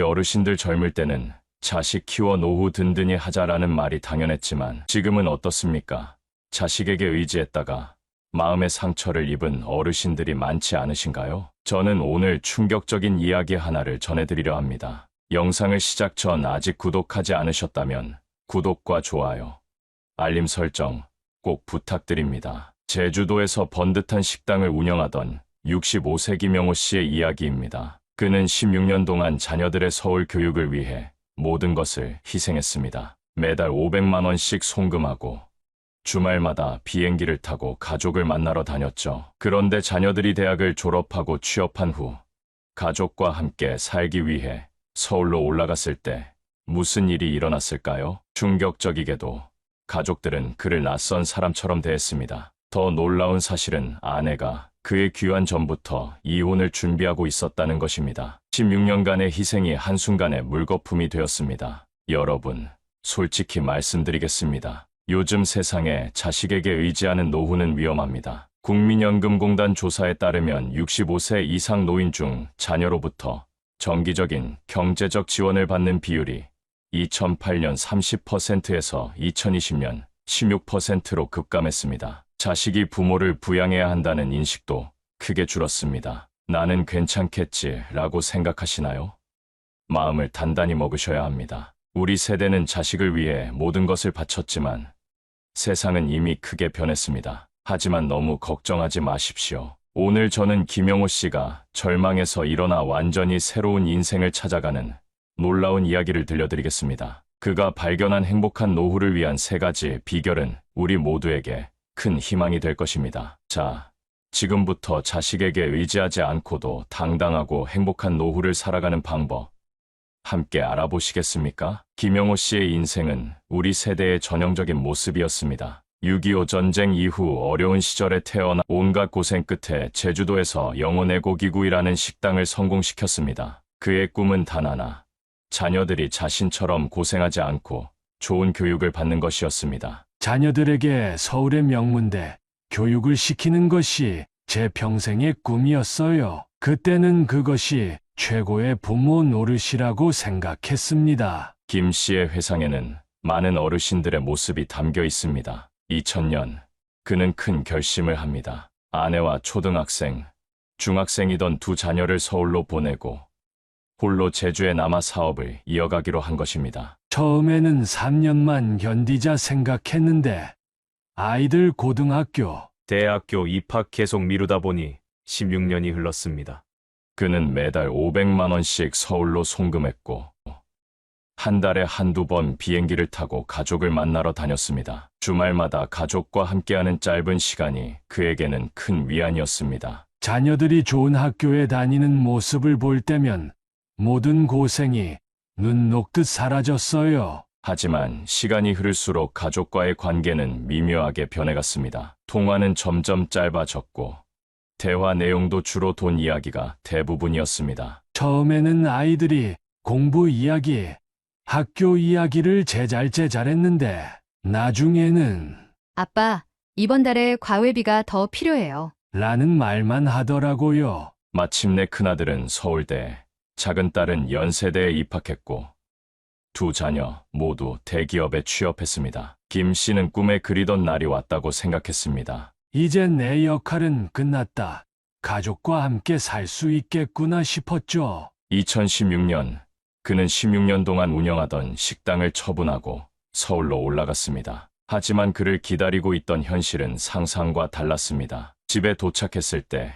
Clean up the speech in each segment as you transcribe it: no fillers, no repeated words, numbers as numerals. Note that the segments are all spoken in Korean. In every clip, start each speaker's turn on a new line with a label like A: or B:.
A: 어르신들 젊을 때는 자식 키워 노후 든든히 하자라는 말이 당연했지만 지금은 어떻습니까? 자식에게 의지했다가 마음의 상처를 입은 어르신들이 많지 않으신가요? 저는 오늘 충격적인 이야기 하나를 전해드리려 합니다. 영상을 시작 전 아직 구독하지 않으셨다면 구독과 좋아요, 알림 설정 꼭 부탁드립니다. 제주도에서 번듯한 식당을 운영하던 65세 김영호 씨의 이야기입니다. 그는 16년 동안 자녀들의 서울 교육을 위해 모든 것을 희생했습니다. 매달 500만 원씩 송금하고 주말마다 비행기를 타고 가족을 만나러 다녔죠. 그런데 자녀들이 대학을 졸업하고 취업한 후 가족과 함께 살기 위해 서울로 올라갔을 때 무슨 일이 일어났을까요? 충격적이게도 가족들은 그를 낯선 사람처럼 대했습니다. 더 놀라운 사실은 아내가 그의 귀환 전부터 이혼을 준비하고 있었다는 것입니다. 16년간의 희생이 한순간에 물거품이 되었습니다. 여러분, 솔직히 말씀드리겠습니다. 요즘 세상에 자식에게 의지하는 노후는 위험합니다. 국민연금공단 조사에 따르면 65세 이상 노인 중 자녀로부터 정기적인 경제적 지원을 받는 비율이 2008년 30%에서 2020년 16%로 급감했습니다. 자식이 부모를 부양해야 한다는 인식도 크게 줄었습니다. 나는 괜찮겠지라고 생각하시나요? 마음을 단단히 먹으셔야 합니다. 우리 세대는 자식을 위해 모든 것을 바쳤지만 세상은 이미 크게 변했습니다. 하지만 너무 걱정하지 마십시오. 오늘 저는 김영호 씨가 절망에서 일어나 완전히 새로운 인생을 찾아가는 놀라운 이야기를 들려드리겠습니다. 그가 발견한 행복한 노후를 위한 3가지 비결은 우리 모두에게 큰 희망이 될 것입니다. 자, 지금부터 자식에게 의지하지 않고도 당당하고 행복한 노후를 살아가는 방법 함께 알아보시겠습니까? 김영호 씨의 인생은 우리 세대의 전형적인 모습이었습니다. 6.25 전쟁 이후 어려운 시절에 태어나 온갖 고생 끝에 제주도에서 영혼애고기구이라는 식당을 성공시켰습니다. 그의 꿈은 단 하나, 자녀들이 자신처럼 고생하지 않고 좋은 교육을 받는 것이었습니다.
B: 자녀들에게 서울의 명문대 교육을 시키는 것이 제 평생의 꿈이었어요. 그때는 그것이 최고의 부모 노릇이라고 생각했습니다.
A: 김 씨의 회상에는 많은 어르신들의 모습이 담겨 있습니다. 2000년, 그는 큰 결심을 합니다. 아내와 초등학생, 중학생이던 2 자녀를 서울로 보내고 홀로 제주에 남아 사업을 이어가기로 한 것입니다.
B: 처음에는 3년만 견디자 생각했는데 아이들 고등학교,
C: 대학교 입학 계속 미루다 보니 16년이 흘렀습니다.
A: 그는 매달 500만 원씩 서울로 송금했고 한 달에 1~2번 비행기를 타고 가족을 만나러 다녔습니다. 주말마다 가족과 함께하는 짧은 시간이 그에게는 큰 위안이었습니다.
B: 자녀들이 좋은 학교에 다니는 모습을 볼 때면 모든 고생이 눈 녹듯 사라졌어요.
A: 하지만 시간이 흐를수록 가족과의 관계는 미묘하게 변해갔습니다. 통화는 점점 짧아졌고 대화 내용도 주로 돈 이야기가 대부분이었습니다.
B: 처음에는 아이들이 공부 이야기, 학교 이야기를 제잘제잘했는데 나중에는
D: 아빠, 이번 달에 과외비가 더 필요해요.
B: 라는 말만 하더라고요.
A: 마침내 큰아들은 서울대에, 작은 딸은 연세대에 입학했고 2 자녀 모두 대기업에 취업했습니다. 김 씨는 꿈에 그리던 날이 왔다고 생각했습니다.
B: 이제 내 역할은 끝났다. 가족과 함께 살 수 있겠구나 싶었죠.
A: 2016년, 그는 16년 동안 운영하던 식당을 처분하고 서울로 올라갔습니다. 하지만 그를 기다리고 있던 현실은 상상과 달랐습니다. 집에 도착했을 때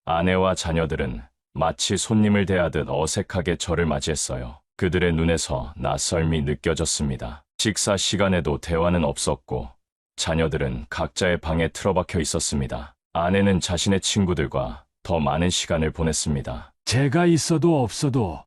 A: 아내와 자녀들은 마치 손님을 대하듯 어색하게 저를 맞이했어요. 그들의 눈에서 낯설미 느껴졌습니다. 식사 시간에도 대화는 없었고 자녀들은 각자의 방에 틀어박혀 있었습니다. 아내는 자신의 친구들과 더 많은 시간을 보냈습니다.
B: 제가 있어도 없어도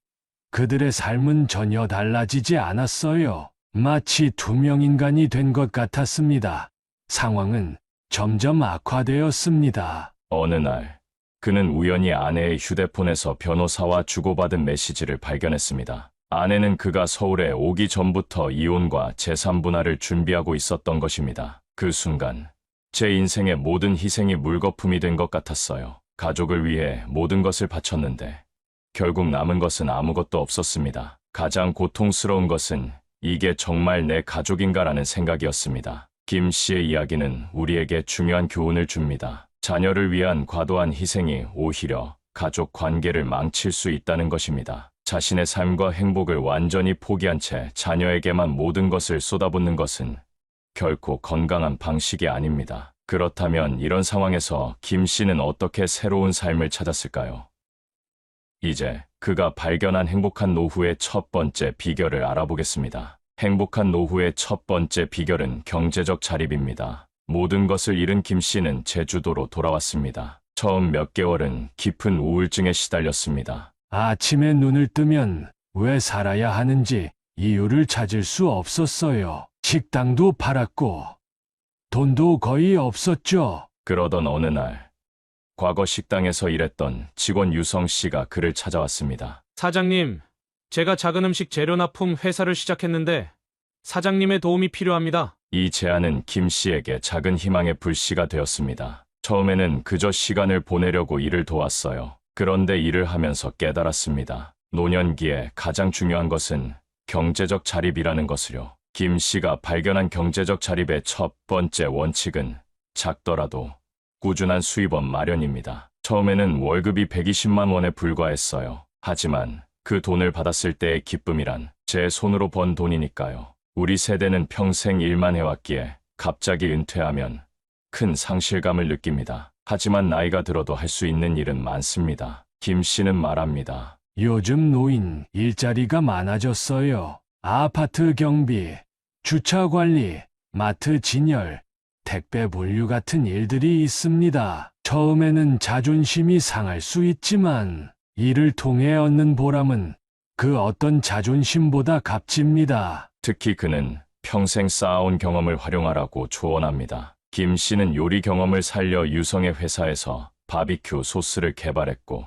B: 그들의 삶은 전혀 달라지지 않았어요. 마치 투명인간이 된 것 같았습니다. 상황은 점점 악화되었습니다.
A: 어느 날, 그는 우연히 아내의 휴대폰에서 변호사와 주고받은 메시지를 발견했습니다. 아내는 그가 서울에 오기 전부터 이혼과 재산분할을 준비하고 있었던 것입니다. 그 순간, 제 인생의 모든 희생이 물거품이 된 것 같았어요. 가족을 위해 모든 것을 바쳤는데 결국 남은 것은 아무것도 없었습니다. 가장 고통스러운 것은 이게 정말 내 가족인가라는 생각이었습니다. 김 씨의 이야기는 우리에게 중요한 교훈을 줍니다. 자녀를 위한 과도한 희생이 오히려 가족 관계를 망칠 수 있다는 것입니다. 자신의 삶과 행복을 완전히 포기한 채 자녀에게만 모든 것을 쏟아붓는 것은 결코 건강한 방식이 아닙니다. 그렇다면 이런 상황에서 김 씨는 어떻게 새로운 삶을 찾았을까요? 이제 그가 발견한 행복한 노후의 첫 번째 비결을 알아보겠습니다. 행복한 노후의 첫 번째 비결은 경제적 자립입니다. 모든 것을 잃은 김 씨는 제주도로 돌아왔습니다. 처음 몇 개월은 깊은 우울증에 시달렸습니다.
B: 아침에 눈을 뜨면 왜 살아야 하는지 이유를 찾을 수 없었어요. 식당도 팔았고 돈도 거의 없었죠.
A: 그러던 어느 날, 과거 식당에서 일했던 직원 유성 씨가 그를 찾아왔습니다.
C: 사장님, 제가 작은 음식 재료 납품 회사를 시작했는데 사장님의 도움이 필요합니다.
A: 이 제안은 김 씨에게 작은 희망의 불씨가 되었습니다. 처음에는 그저 시간을 보내려고 일을 도왔어요. 그런데 일을 하면서 깨달았습니다. 노년기에 가장 중요한 것은 경제적 자립이라는 것을요. 김 씨가 발견한 경제적 자립의 첫 번째 원칙은 작더라도 꾸준한 수입원 마련입니다. 처음에는 월급이 120만 원에 불과했어요. 하지만 그 돈을 받았을 때의 기쁨이란 제 손으로 번 돈이니까요. 우리 세대는 평생 일만 해왔기에 갑자기 은퇴하면 큰 상실감을 느낍니다. 하지만 나이가 들어도 할 수 있는 일은 많습니다. 김 씨는 말합니다.
B: 요즘 노인 일자리가 많아졌어요. 아파트 경비, 주차 관리, 마트 진열, 택배 분류 같은 일들이 있습니다. 처음에는 자존심이 상할 수 있지만 이를 통해 얻는 보람은 그 어떤 자존심보다 값집니다.
A: 특히 그는 평생 쌓아온 경험을 활용하라고 조언합니다. 김 씨는 요리 경험을 살려 유성의 회사에서 바비큐 소스를 개발했고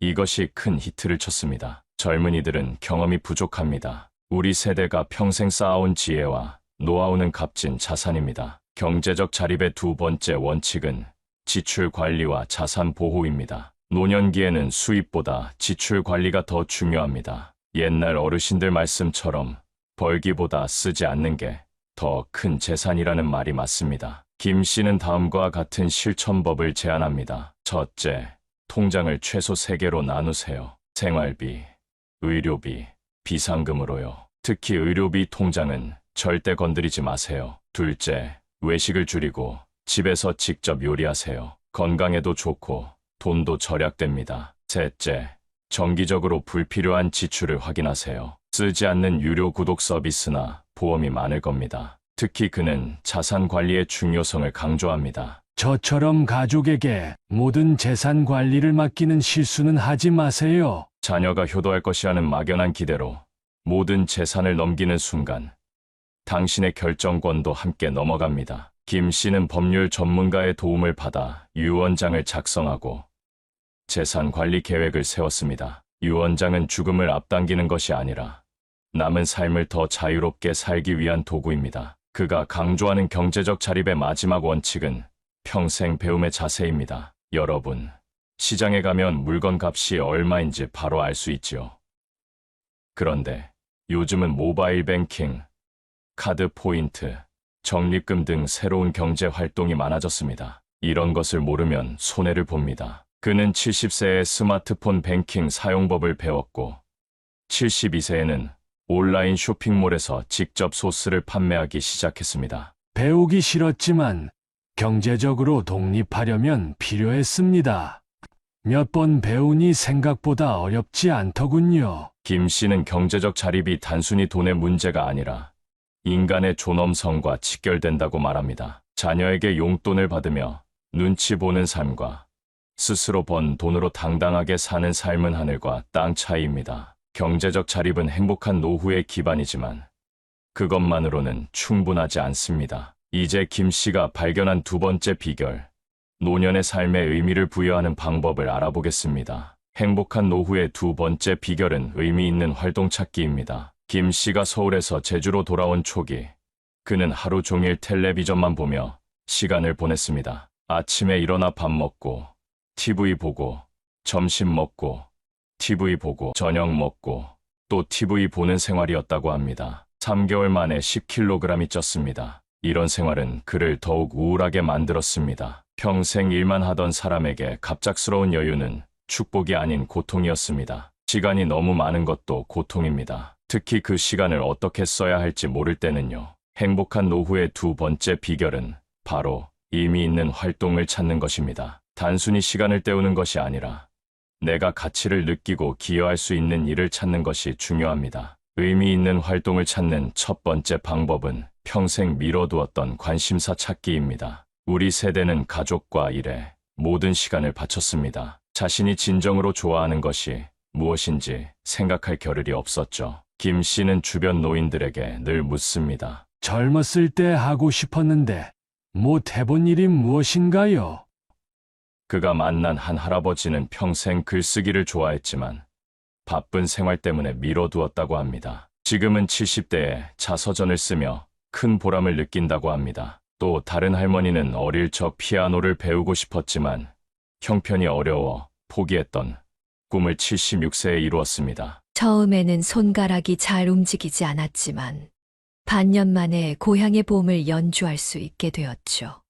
A: 이것이 큰 히트를 쳤습니다. 젊은이들은 경험이 부족합니다. 우리 세대가 평생 쌓아온 지혜와 노하우는 값진 자산입니다. 경제적 자립의 두 번째 원칙은 지출 관리와 자산 보호입니다. 노년기에는 수입보다 지출 관리가 더 중요합니다. 옛날 어르신들 말씀처럼 벌기보다 쓰지 않는 게 더 큰 재산이라는 말이 맞습니다. 김 씨는 다음과 같은 실천법을 제안합니다. 첫째, 통장을 최소 3개로 나누세요. 생활비, 의료비, 비상금으로요. 특히 의료비 통장은 절대 건드리지 마세요. 둘째, 외식을 줄이고 집에서 직접 요리하세요. 건강에도 좋고 돈도 절약됩니다. 셋째, 정기적으로 불필요한 지출을 확인하세요. 쓰지 않는 유료 구독 서비스나 보험이 많을 겁니다. 특히 그는 자산 관리의 중요성을 강조합니다.
B: 저처럼 가족에게 모든 재산 관리를 맡기는 실수는 하지 마세요.
A: 자녀가 효도할 것이라는 막연한 기대로 모든 재산을 넘기는 순간 당신의 결정권도 함께 넘어갑니다. 김 씨는 법률 전문가의 도움을 받아 유언장을 작성하고 재산 관리 계획을 세웠습니다. 유언장은 죽음을 앞당기는 것이 아니라 남은 삶을 더 자유롭게 살기 위한 도구입니다. 그가 강조하는 경제적 자립의 마지막 원칙은 평생 배움의 자세입니다. 여러분, 시장에 가면 물건 값이 얼마인지 바로 알 수 있지요. 그런데 요즘은 모바일 뱅킹, 카드 포인트, 적립금 등 새로운 경제 활동이 많아졌습니다. 이런 것을 모르면 손해를 봅니다. 그는 70세에 스마트폰 뱅킹 사용법을 배웠고 72세에는 온라인 쇼핑몰에서 직접 소스를 판매하기 시작했습니다.
B: 배우기 싫었지만 경제적으로 독립하려면 필요했습니다. 몇 번 배우니 생각보다 어렵지 않더군요.
A: 김 씨는 경제적 자립이 단순히 돈의 문제가 아니라 인간의 존엄성과 직결된다고 말합니다. 자녀에게 용돈을 받으며 눈치 보는 삶과 스스로 번 돈으로 당당하게 사는 삶은 하늘과 땅 차이입니다. 경제적 자립은 행복한 노후의 기반이지만 그것만으로는 충분하지 않습니다. 이제 김 씨가 발견한 두 번째 비결, 노년의 삶에 의미를 부여하는 방법을 알아보겠습니다. 행복한 노후의 두 번째 비결은 의미 있는 활동 찾기입니다. 김 씨가 서울에서 제주로 돌아온 초기, 그는 하루 종일 텔레비전만 보며 시간을 보냈습니다. 아침에 일어나 밥 먹고, TV 보고, 점심 먹고, TV 보고 저녁 먹고 또 TV 보는 생활이었다고 합니다. 3개월 만에 10kg이 쪘습니다. 이런 생활은 그를 더욱 우울하게 만들었습니다. 평생 일만 하던 사람에게 갑작스러운 여유는 축복이 아닌 고통이었습니다. 시간이 너무 많은 것도 고통입니다. 특히 그 시간을 어떻게 써야 할지 모를 때는요. 행복한 노후의 두 번째 비결은 바로 의미 있는 활동을 찾는 것입니다. 단순히 시간을 때우는 것이 아니라 내가 가치를 느끼고 기여할 수 있는 일을 찾는 것이 중요합니다. 의미 있는 활동을 찾는 첫 번째 방법은 평생 미뤄두었던 관심사 찾기입니다. 우리 세대는 가족과 일에 모든 시간을 바쳤습니다. 자신이 진정으로 좋아하는 것이 무엇인지 생각할 겨를이 없었죠. 김 씨는 주변 노인들에게 늘 묻습니다.
B: 젊었을 때 하고 싶었는데 못 해본 일이 무엇인가요?
A: 그가 만난 한 할아버지는 평생 글쓰기를 좋아했지만 바쁜 생활 때문에 미뤄두었다고 합니다. 지금은 70대에 자서전을 쓰며 큰 보람을 느낀다고 합니다. 또 다른 할머니는 어릴 적 피아노를 배우고 싶었지만 형편이 어려워 포기했던 꿈을 76세에 이루었습니다.
E: 처음에는 손가락이 잘 움직이지 않았지만 반년 만에 고향의 봄을 연주할 수 있게 되었죠.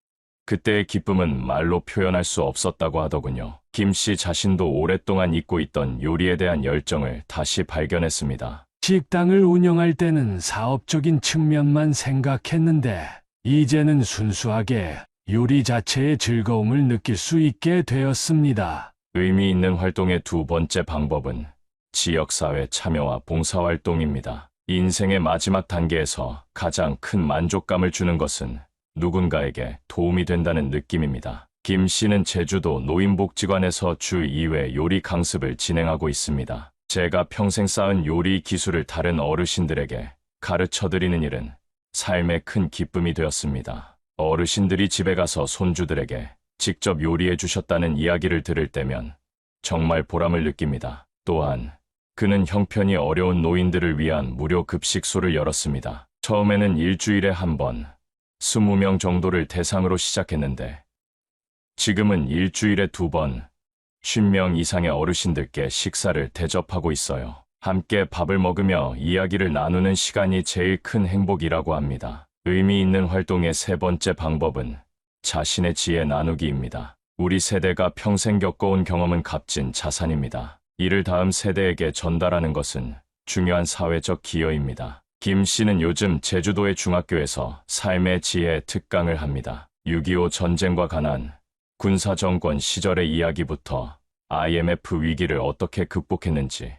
A: 그때의 기쁨은 말로 표현할 수 없었다고 하더군요. 김 씨 자신도 오랫동안 잊고 있던 요리에 대한 열정을 다시 발견했습니다.
B: 식당을 운영할 때는 사업적인 측면만 생각했는데 이제는 순수하게 요리 자체의 즐거움을 느낄 수 있게 되었습니다.
A: 의미 있는 활동의 두 번째 방법은 지역사회 참여와 봉사활동입니다. 인생의 마지막 단계에서 가장 큰 만족감을 주는 것은 누군가에게 도움이 된다는 느낌입니다. 김 씨는 제주도 노인복지관에서 주 2회 요리 강습을 진행하고 있습니다. 제가 평생 쌓은 요리 기술을 다른 어르신들에게 가르쳐드리는 일은 삶의 큰 기쁨이 되었습니다. 어르신들이 집에 가서 손주들에게 직접 요리해 주셨다는 이야기를 들을 때면 정말 보람을 느낍니다. 또한 그는 형편이 어려운 노인들을 위한 무료 급식소를 열었습니다. 처음에는 일주일에 한 번 20명 정도를 대상으로 시작했는데 지금은 일주일에 2번 50명 이상의 어르신들께 식사를 대접하고 있어요. 함께 밥을 먹으며 이야기를 나누는 시간이 제일 큰 행복이라고 합니다. 의미 있는 활동의 세 번째 방법은 자신의 지혜 나누기입니다. 우리 세대가 평생 겪어온 경험은 값진 자산입니다. 이를 다음 세대에게 전달하는 것은 중요한 사회적 기여입니다. 김 씨는 요즘 제주도의 중학교에서 삶의 지혜 특강을 합니다. 6.25 전쟁과 가난, 군사정권 시절의 이야기부터 IMF 위기를 어떻게 극복했는지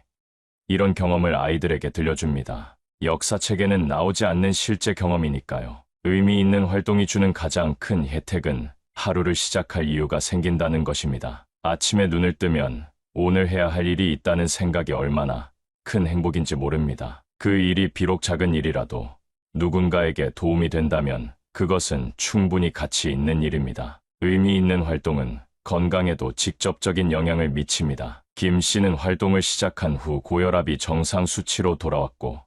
A: 이런 경험을 아이들에게 들려줍니다. 역사책에는 나오지 않는 실제 경험이니까요. 의미 있는 활동이 주는 가장 큰 혜택은 하루를 시작할 이유가 생긴다는 것입니다. 아침에 눈을 뜨면 오늘 해야 할 일이 있다는 생각이 얼마나 큰 행복인지 모릅니다. 그 일이 비록 작은 일이라도 누군가에게 도움이 된다면 그것은 충분히 가치 있는 일입니다. 의미 있는 활동은 건강에도 직접적인 영향을 미칩니다. 김 씨는 활동을 시작한 후 고혈압이 정상 수치로 돌아왔고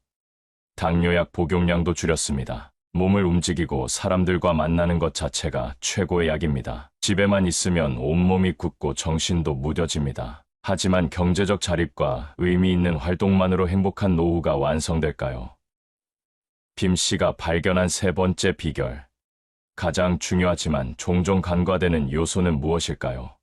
A: 당뇨약 복용량도 줄였습니다. 몸을 움직이고 사람들과 만나는 것 자체가 최고의 약입니다. 집에만 있으면 온몸이 굳고 정신도 무뎌집니다. 하지만 경제적 자립과 의미 있는 활동만으로 행복한 노후가 완성될까요? 김 씨가 발견한 세 번째 비결. 가장 중요하지만 종종 간과되는 요소는 무엇일까요?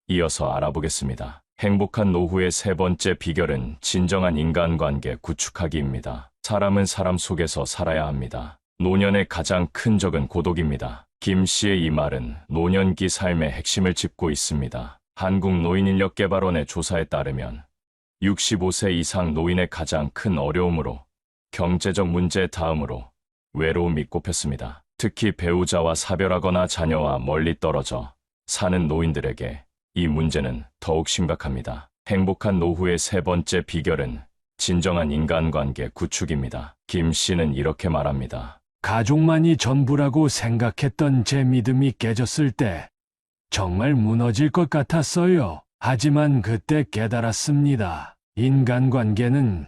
A: 이어서 알아보겠습니다. 행복한 노후의 세 번째 비결은 진정한 인간관계 구축하기입니다. 사람은 사람 속에서 살아야 합니다. 노년의 가장 큰 적은 고독입니다. 김 씨의 이 말은 노년기 삶의 핵심을 짚고 있습니다. 한국노인인력개발원의 조사에 따르면 65세 이상 노인의 가장 큰 어려움으로 경제적 문제 다음으로 외로움이 꼽혔습니다. 특히 배우자와 사별하거나 자녀와 멀리 떨어져 사는 노인들에게 이 문제는 더욱 심각합니다. 행복한 노후의 세 번째 비결은 진정한 인간관계 구축입니다. 김 씨는 이렇게 말합니다.
B: 가족만이 전부라고 생각했던 제 믿음이 깨졌을 때 정말 무너질 것 같았어요. 하지만 그때 깨달았습니다. 인간관계는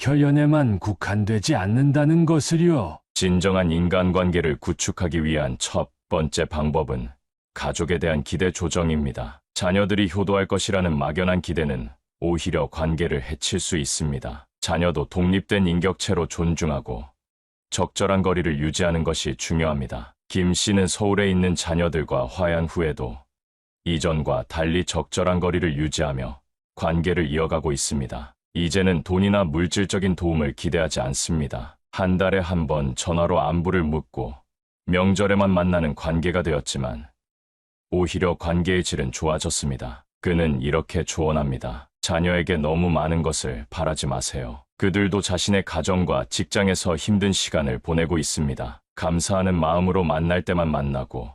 B: 혈연에만 국한되지 않는다는 것을요.
A: 진정한 인간관계를 구축하기 위한 첫 번째 방법은 가족에 대한 기대 조정입니다. 자녀들이 효도할 것이라는 막연한 기대는 오히려 관계를 해칠 수 있습니다. 자녀도 독립된 인격체로 존중하고 적절한 거리를 유지하는 것이 중요합니다. 김 씨는 서울에 있는 자녀들과 화해한 후에도 이전과 달리 적절한 거리를 유지하며 관계를 이어가고 있습니다. 이제는 돈이나 물질적인 도움을 기대하지 않습니다. 한 달에 한 번 전화로 안부를 묻고 명절에만 만나는 관계가 되었지만 오히려 관계의 질은 좋아졌습니다. 그는 이렇게 조언합니다. 자녀에게 너무 많은 것을 바라지 마세요. 그들도 자신의 가정과 직장에서 힘든 시간을 보내고 있습니다. 감사하는 마음으로 만날 때만 만나고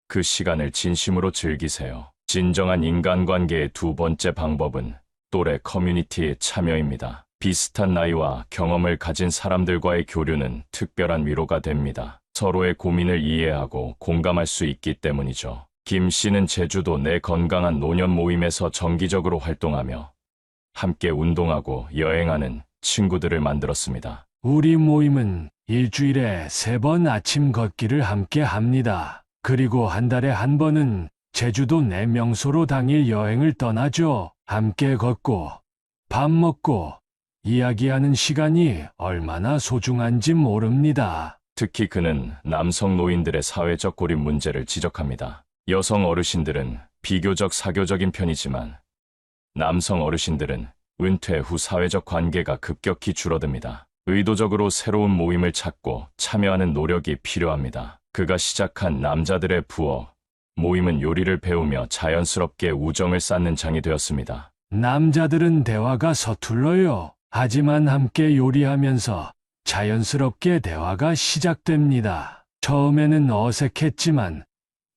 A: 그 시간을 진심으로 즐기세요. 진정한 인간관계의 두 번째 방법은 또래 커뮤니티의 참여입니다. 비슷한 나이와 경험을 가진 사람들과의 교류는 특별한 위로가 됩니다. 서로의 고민을 이해하고 공감할 수 있기 때문이죠. 김 씨는 제주도 내 건강한 노년 모임에서 정기적으로 활동하며 함께 운동하고 여행하는 친구들을 만들었습니다.
B: 우리 모임은 일주일에 3번 아침 걷기를 함께 합니다. 그리고 한 달에 한 번은 제주도 내 명소로 당일 여행을 떠나죠. 함께 걷고 밥 먹고 이야기하는 시간이 얼마나 소중한지 모릅니다.
A: 특히 그는 남성 노인들의 사회적 고립 문제를 지적합니다. 여성 어르신들은 비교적 사교적인 편이지만 남성 어르신들은 은퇴 후 사회적 관계가 급격히 줄어듭니다. 의도적으로 새로운 모임을 찾고 참여하는 노력이 필요합니다. 그가 시작한 남자들의 부엌 모임은 요리를 배우며 자연스럽게 우정을 쌓는 장이 되었습니다.
B: 남자들은 대화가 서툴러요. 하지만 함께 요리하면서 자연스럽게 대화가 시작됩니다. 처음에는 어색했지만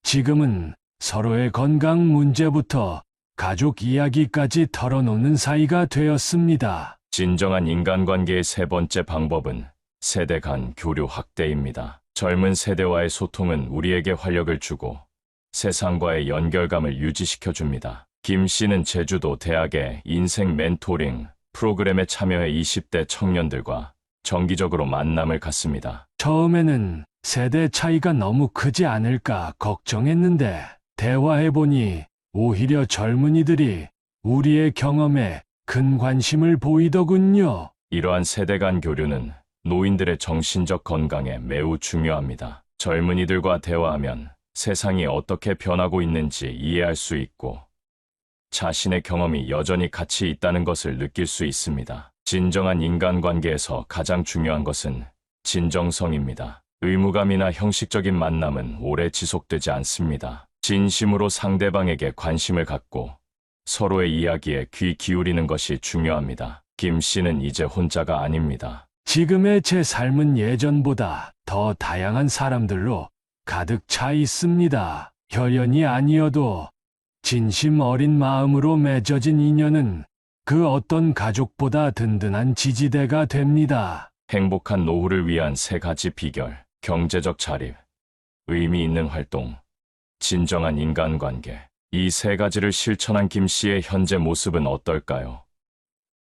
B: 지금은 서로의 건강 문제부터 가족 이야기까지 털어놓는 사이가 되었습니다.
A: 진정한 인간관계의 세 번째 방법은 세대 간 교류 확대입니다. 젊은 세대와의 소통은 우리에게 활력을 주고 세상과의 연결감을 유지시켜 줍니다. 김 씨는 제주도 대학의 인생 멘토링 프로그램에 참여해 20대 청년들과 정기적으로 만남을 갖습니다.
B: 처음에는 세대 차이가 너무 크지 않을까 걱정했는데 대화해보니 오히려 젊은이들이 우리의 경험에 큰 관심을 보이더군요.
A: 이러한 세대 간 교류는 노인들의 정신적 건강에 매우 중요합니다. 젊은이들과 대화하면 세상이 어떻게 변하고 있는지 이해할 수 있고 자신의 경험이 여전히 가치 있다는 것을 느낄 수 있습니다. 진정한 인간관계에서 가장 중요한 것은 진정성입니다. 의무감이나 형식적인 만남은 오래 지속되지 않습니다. 진심으로 상대방에게 관심을 갖고 서로의 이야기에 귀 기울이는 것이 중요합니다. 김 씨는 이제 혼자가 아닙니다.
B: 지금의 제 삶은 예전보다 더 다양한 사람들로 가득 차 있습니다. 혈연이 아니어도 진심 어린 마음으로 맺어진 인연은 그 어떤 가족보다 든든한 지지대가 됩니다.
A: 행복한 노후를 위한 3가지 비결, 경제적 자립, 의미 있는 활동, 진정한 인간관계. 이 3가지를 실천한 김 씨의 현재 모습은 어떨까요?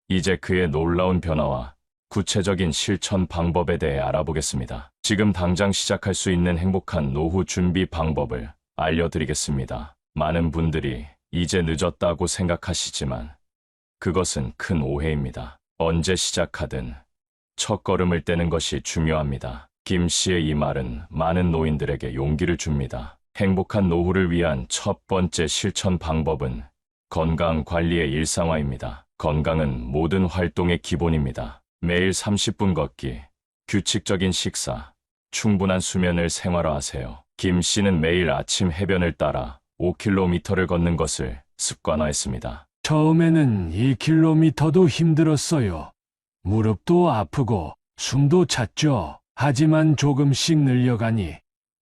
A: 이제 그의 놀라운 변화와 구체적인 실천 방법에 대해 알아보겠습니다. 지금 당장 시작할 수 있는 행복한 노후 준비 방법을 알려드리겠습니다. 많은 분들이 이제 늦었다고 생각하시지만 그것은 큰 오해입니다. 언제 시작하든 첫걸음을 떼는 것이 중요합니다. 김 씨의 이 말은 많은 노인들에게 용기를 줍니다. 행복한 노후를 위한 첫 번째 실천 방법은 건강 관리의 일상화입니다. 건강은 모든 활동의 기본입니다. 매일 30분 걷기, 규칙적인 식사, 충분한 수면을 생활화하세요. 김 씨는 매일 아침 해변을 따라 5km를 걷는 것을 습관화했습니다.
B: 처음에는 2km도 힘들었어요. 무릎도 아프고 숨도 찼죠. 하지만 조금씩 늘려가니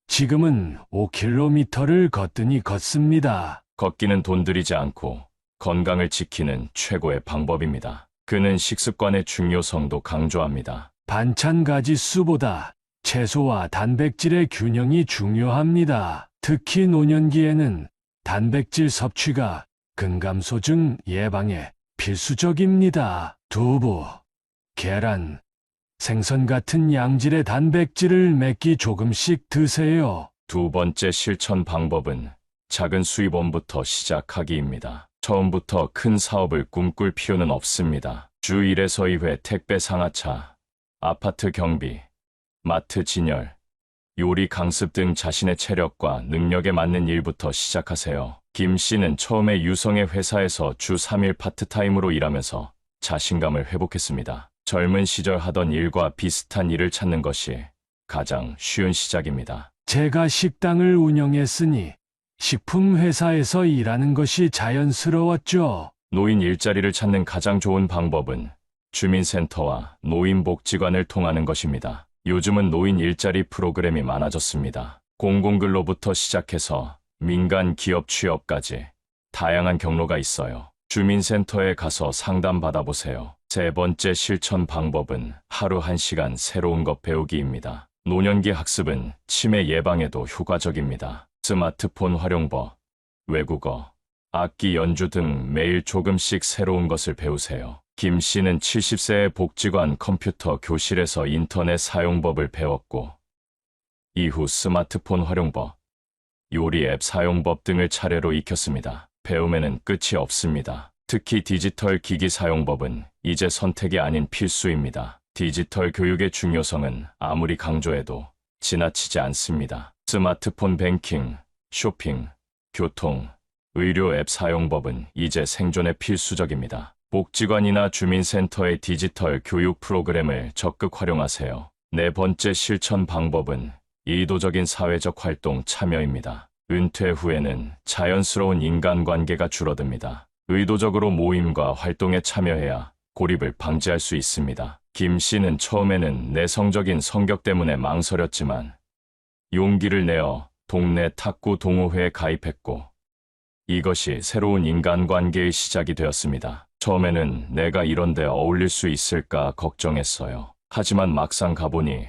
B: 지금은 5km를 거뜬히 걷습니다.
A: 걷기는 돈 들이지 않고 건강을 지키는 최고의 방법입니다. 그는 식습관의 중요성도 강조합니다.
B: 반찬 가짓수보다 채소와 단백질의 균형이 중요합니다. 특히 노년기에는 단백질 섭취가 근감소증 예방에 필수적입니다. 두부, 계란, 생선 같은 양질의 단백질을 매끼 조금씩 드세요.
A: 두 번째 실천 방법은 작은 수입원부터 시작하기입니다. 처음부터 큰 사업을 꿈꿀 필요는 없습니다. 주 1에서 2회 택배 상하차, 아파트 경비, 마트 진열, 요리 강습 등 자신의 체력과 능력에 맞는 일부터 시작하세요. 김 씨는 처음에 유성의 회사에서 주 3일 파트타임으로 일하면서 자신감을 회복했습니다. 젊은 시절 하던 일과 비슷한 일을 찾는 것이 가장 쉬운 시작입니다.
B: 제가 식당을 운영했으니 식품 회사에서 일하는 것이 자연스러웠죠.
A: 노인 일자리를 찾는 가장 좋은 방법은 주민센터와 노인복지관을 통하는 것입니다. 요즘은 노인 일자리 프로그램이 많아졌습니다. 공공근로부터 시작해서 민간 기업 취업까지 다양한 경로가 있어요. 주민센터에 가서 상담 받아보세요. 세 번째 실천 방법은 하루 1시간 새로운 것 배우기입니다. 노년기 학습은 치매 예방에도 효과적입니다. 스마트폰 활용법, 외국어, 악기 연주 등 매일 조금씩 새로운 것을 배우세요. 김 씨는 70세의 복지관 컴퓨터 교실에서 인터넷 사용법을 배웠고, 이후 스마트폰 활용법, 요리 앱 사용법 등을 차례로 익혔습니다. 배움에는 끝이 없습니다. 특히 디지털 기기 사용법은 이제 선택이 아닌 필수입니다. 디지털 교육의 중요성은 아무리 강조해도 지나치지 않습니다. 스마트폰 뱅킹, 쇼핑, 교통, 의료 앱 사용법은 이제 생존에 필수적입니다. 복지관이나 주민센터의 디지털 교육 프로그램을 적극 활용하세요. 네 번째 실천 방법은 의도적인 사회적 활동 참여입니다. 은퇴 후에는 자연스러운 인간관계가 줄어듭니다. 의도적으로 모임과 활동에 참여해야 고립을 방지할 수 있습니다. 김 씨는 처음에는 내성적인 성격 때문에 망설였지만 용기를 내어 동네 탁구 동호회에 가입했고, 이것이 새로운 인간관계의 시작이 되었습니다. 처음에는 내가 이런 데 어울릴 수 있을까 걱정했어요. 하지만 막상 가보니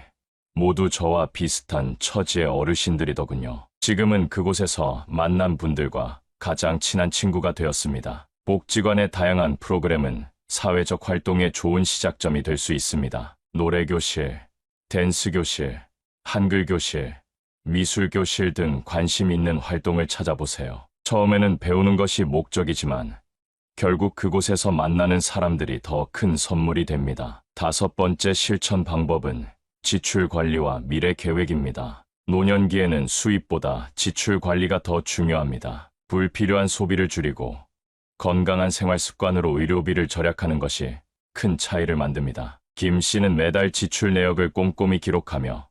A: 모두 저와 비슷한 처지의 어르신들이더군요. 지금은 그곳에서 만난 분들과 가장 친한 친구가 되었습니다. 복지관의 다양한 프로그램은 사회적 활동의 좋은 시작점이 될 수 있습니다. 노래교실, 댄스교실, 한글교실, 미술교실 등 관심 있는 활동을 찾아보세요. 처음에는 배우는 것이 목적이지만 결국 그곳에서 만나는 사람들이 더 큰 선물이 됩니다. 다섯 번째 실천 방법은 지출 관리와 미래 계획입니다. 노년기에는 수입보다 지출 관리가 더 중요합니다. 불필요한 소비를 줄이고 건강한 생활 습관으로 의료비를 절약하는 것이 큰 차이를 만듭니다. 김 씨는 매달 지출 내역을 꼼꼼히 기록하며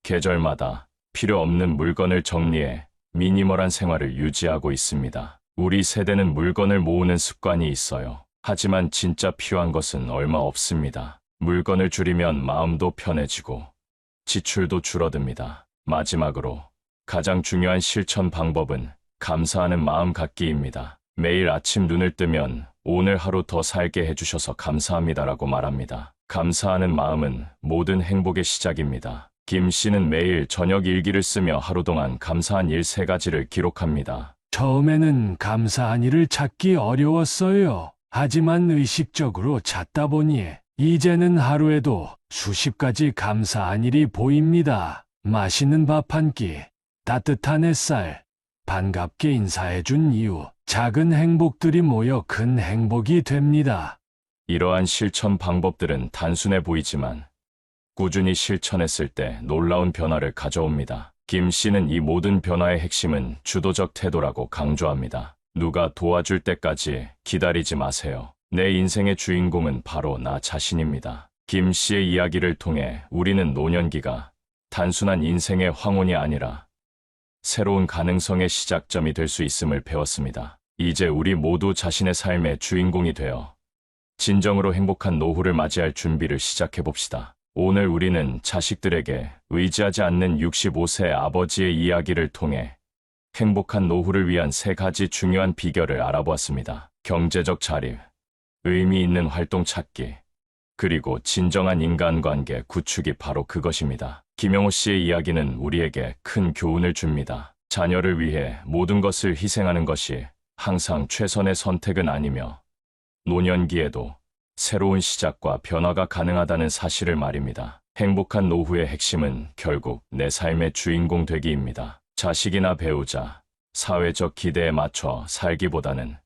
A: 계절마다 필요 없는 물건을 정리해 미니멀한 생활을 유지하고 있습니다. 우리 세대는 물건을 모으는 습관이 있어요. 하지만 진짜 필요한 것은 얼마 없습니다. 물건을 줄이면 마음도 편해지고 지출도 줄어듭니다. 마지막으로 가장 중요한 실천 방법은 감사하는 마음 갖기입니다. 매일 아침 눈을 뜨면 오늘 하루 더 살게 해주셔서 감사합니다라고 말합니다. 감사하는 마음은 모든 행복의 시작입니다. 김 씨는 매일 저녁 일기를 쓰며 하루 동안 감사한 일 3가지를 기록합니다.
B: 처음에는 감사한 일을 찾기 어려웠어요. 하지만 의식적으로 찾다 보니 이제는 하루에도 수십 가지 감사한 일이 보입니다. 맛있는 밥 한 끼, 따뜻한 햇살, 반갑게 인사해준 이유, 작은 행복들이 모여 큰 행복이 됩니다.
A: 이러한 실천 방법들은 단순해 보이지만 꾸준히 실천했을 때 놀라운 변화를 가져옵니다. 김 씨는 이 모든 변화의 핵심은 주도적 태도라고 강조합니다. 누가 도와줄 때까지 기다리지 마세요. 내 인생의 주인공은 바로 나 자신입니다. 김 씨의 이야기를 통해 우리는 노년기가 단순한 인생의 황혼이 아니라 새로운 가능성의 시작점이 될 수 있음을 배웠습니다. 이제 우리 모두 자신의 삶의 주인공이 되어 진정으로 행복한 노후를 맞이할 준비를 시작해봅시다. 오늘 우리는 자식들에게 의지하지 않는 65세 아버지의 이야기를 통해 행복한 노후를 위한 3가지 중요한 비결을 알아보았습니다. 경제적 자립, 의미 있는 활동 찾기, 그리고 진정한 인간관계 구축이 바로 그것입니다. 김영호 씨의 이야기는 우리에게 큰 교훈을 줍니다. 자녀를 위해 모든 것을 희생하는 것이 항상 최선의 선택은 아니며 노년기에도 새로운 시작과 변화가 가능하다는 사실을 말입니다. 행복한 노후의 핵심은 결국 내 삶의 주인공 되기입니다. 자식이나 배우자, 사회적 기대에 맞춰 살기보다는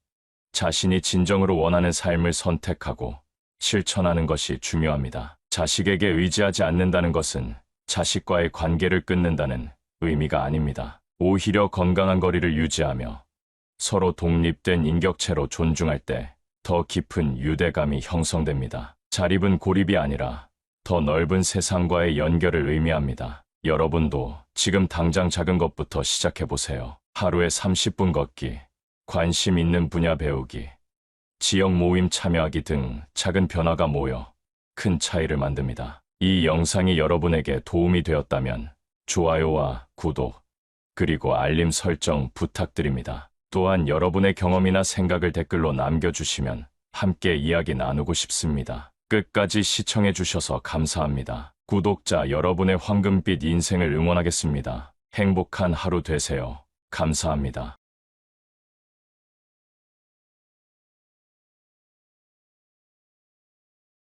A: 자신이 진정으로 원하는 삶을 선택하고 실천하는 것이 중요합니다. 자식에게 의지하지 않는다는 것은 자식과의 관계를 끊는다는 의미가 아닙니다. 오히려 건강한 거리를 유지하며 서로 독립된 인격체로 존중할 때 더 깊은 유대감이 형성됩니다. 자립은 고립이 아니라 더 넓은 세상과의 연결을 의미합니다. 여러분도 지금 당장 작은 것부터 시작해보세요. 하루에 30분 걷기, 관심 있는 분야 배우기, 지역 모임 참여하기 등 작은 변화가 모여 큰 차이를 만듭니다. 이 영상이 여러분에게 도움이 되었다면 좋아요와 구독, 그리고 알림 설정 부탁드립니다. 또한 여러분의 경험이나 생각을 댓글로 남겨주시면 함께 이야기 나누고 싶습니다. 끝까지 시청해주셔서 감사합니다. 구독자 여러분의 황금빛 인생을 응원하겠습니다. 행복한 하루 되세요. 감사합니다.